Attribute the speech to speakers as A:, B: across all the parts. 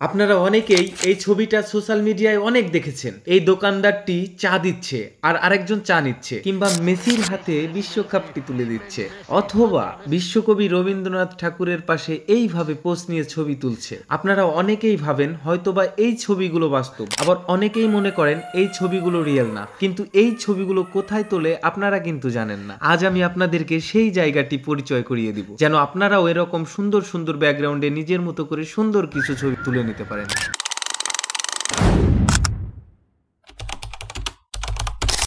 A: আপনারা অনেকেই এই ছবিটা সোশ্যাল মিডিয়ায় অনেক দেখেছেন। এই দোকানদারটি চা দিচ্ছে আর আরেকজন চা নিচ্ছে, কিংবা মেসির হাতে বিশ্বকাপটি তুলে দিচ্ছে, অথবা বিশ্বকবি রবীন্দ্রনাথ ঠাকুরের পাশে এইভাবে পোজ নিয়ে ছবি তুলছে। আপনারা অনেকেই ভাবেন হয়তোবা এই ছবিগুলো বাস্তব, আবার অনেকেই মনে করেন এই ছবিগুলো রিয়েল না। কিন্তু এই ছবিগুলো কোথায় তোলে আপনারা কিন্তু জানেন না। আজ আমি আপনাদেরকে সেই জায়গাটি পরিচয় করিয়ে দিব, যেন আপনারাও এরকম সুন্দর সুন্দর ব্যাকগ্রাউন্ডে নিজের মতো করে সুন্দর কিছু ছবি তুলে নিতে পারেন।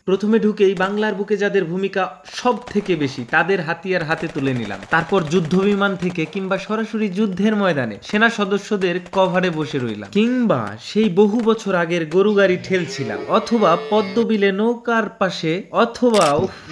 A: প্রথমে ঢুকেই বাংলার বুকে যাদের ভূমিকা সব থেকে বেশি তাদের হাতিয়ার হাতে তুলে নিলাম। তারপর যুদ্ধ বিমান থেকে কিংবা সরাসরি যুদ্ধের ময়দানে সেনা সদস্যদের কভারে বসে রইলাম, কিংবা সেই বহু বছর আগের গরু গাড়ি ঠেলছিলাম, অথবা পদ্মবিলে নৌকার পাশে, অথবা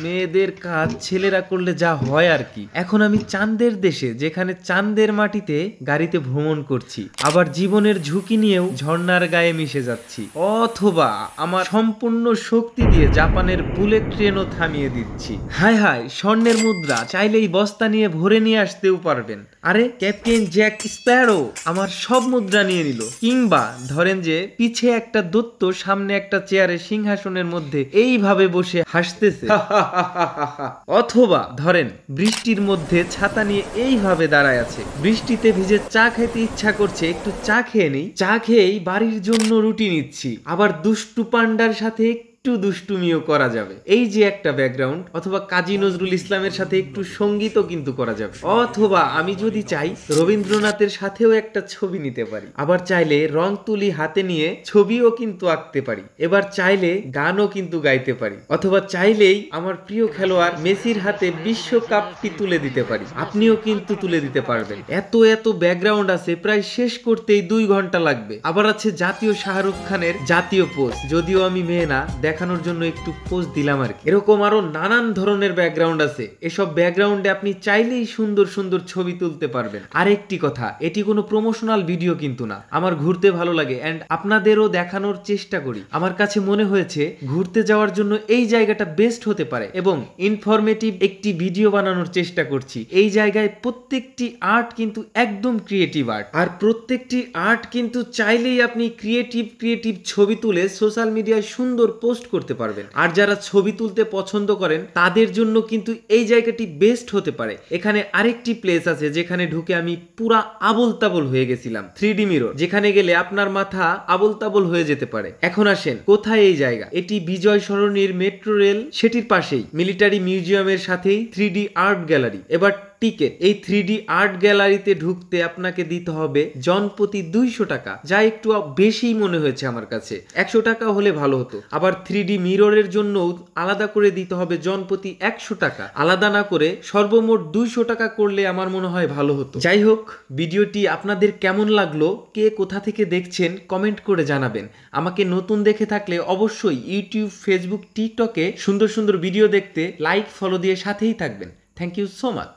A: মেয়েদের কাজ ছেলেরা করলে যা হয় আর কি। এখন আমি চাঁদের দেশে, যেখানে চাঁদের মাটিতে গাড়িতে ভ্রমণ করছি, আবার জীবনের ঝুঁকি নিয়েও ঝর্ণার গায়ে মিশে যাচ্ছি, অথবা আমার সম্পূর্ণ শক্তি দিয়ে জাপানের বুলেট ট্রেনও থামিয়ে দিচ্ছি। হায় হায়, স্বর্ণের মুদ্রা চাইলেই বস্তা নিয়ে ভরে নিয়ে আসতেও পারবেন। আরে ক্যাপ্টেন জ্যাক স্প্যারো আমার সব মুদ্রা নিয়ে নিল। কিংবা ধরেন যে পিছে একটা দত্ত, সামনে একটা চেয়ারে সিংহাসনের মধ্যে এইভাবে বসে হাসতেছে। অথবা ধরেন বৃষ্টির মধ্যে ছাতা নিয়ে এইভাবে দাঁড়ায় আছে, বৃষ্টিতে ভিজে চা খেতে ইচ্ছা করছে, একটু চা খেয়ে নেই, চা খেয়েই বাড়ির জন্য রুটি নিচ্ছি। আবার দুষ্টু পান্ডার সাথে একটু দুষ্টুমিও করা যাবে, এই যে একটা ব্যাকগ্রাউন্ড। অথবা কাজী নজরুল ইসলামের সাথে একটু সঙ্গীতও কিন্তু করা যাবে। অথবা আমি যদি চাই রবীন্দ্রনাথের সাথেও একটা ছবি নিতে পারি। আবার চাইলে রং তুলি হাতে নিয়ে ছবিও কিন্তু আঁকতে পারি। এবার চাইলে গানও কিন্তু গাইতে পারি। অথবা চাইলেই আমার প্রিয় খেলোয়াড় মেসির হাতে বিশ্বকাপটি তুলে দিতে পারি। আপনিও কিন্তু তুলে দিতে পারবেন। এত এত ব্যাকগ্রাউন্ড আছে, প্রায় শেষ করতেই 2 ঘন্টা লাগবে। আবার আছে জাতীয় শাহরুখ খানের জাতীয় পোজ, যদিও আমি মেয়ে না, দেখানোর জন্য একটু পোজ দিলাম আর কি। এরকম আরো নানান ধরনের ব্যাকগ্রাউন্ড আছে। এসব ব্যাকগ্রাউন্ডে আপনি চাইলেই সুন্দর সুন্দর ছবি তুলতে পারবেন। আরেকটি কথা, এটি কোনো প্রমোশনাল ভিডিও কিন্তু না। আমার ঘুরতে ভালো লাগে এন্ড আপনাদেরও দেখানোর চেষ্টা করি। আমার কাছে মনে হয়েছে ঘুরতে যাওয়ার জন্য এই জায়গাটা বেস্ট হতে পারে, এবং ইনফরমেটিভ একটি ভিডিও বানানোর চেষ্টা করছি। এই জায়গায় প্রত্যেকটি আর্ট কিন্তু একদম ক্রিয়েটিভ আর্ট, আর প্রত্যেকটি আর্ট কিন্তু চাইলেই আপনি ক্রিয়েটিভ ছবি তুলে সোশ্যাল মিডিয়ায় সুন্দর পোস্ট করতে পারবেন। আর যারা ছবি তুলতে পছন্দ করেন তাদের জন্য কিন্তু এই জায়গাটি বেস্ট হতে পারে। এখানে আরেকটি প্লেস আছে যেখানে ঢুকে আমি পুরা আবোল তাবোল হয়ে গেছিলাম। 3D মিরর, যেখানে গেলে আপনার মাথা আবোল তাবোল হয়ে যেতে পারে। এখন আসেন, কোথায় এই জায়গা? এটি বিজয় সরণির মেট্রো রেল, সেটির পাশেই মিলিটারি মিউজিয়ামের সাথেই 3D আর্ট গ্যালারি। এবার টিকেট, এই 3D আর্ট গ্যালারিতে ঢুকতে আপনাকে দিতে হবে জনপ্রতি 200 টাকা, যা একটু বেশি মনে হয়েছে আমার কাছে। 100 টাকা হলে ভালো হতো। আবার 3D মিররের জন্য আলাদা করে দিতে হবে জনপ্রতি 100 টাকা, আলাদা না করে সর্বমোট 200 টাকা করলে আমার মনে হয় ভালো হতো। যাই হোক, ভিডিওটি আপনাদের কেমন লাগলো, কে কোথা থেকে দেখছেন কমেন্ট করে জানাবেন। আমাকে নতুন দেখে থাকলে অবশ্যই ইউটিউব, ফেসবুক, টিকটকে সুন্দর সুন্দর ভিডিও দেখতে লাইক, ফলো দিয়ে সাথেই থাকবেন। Thank you so much.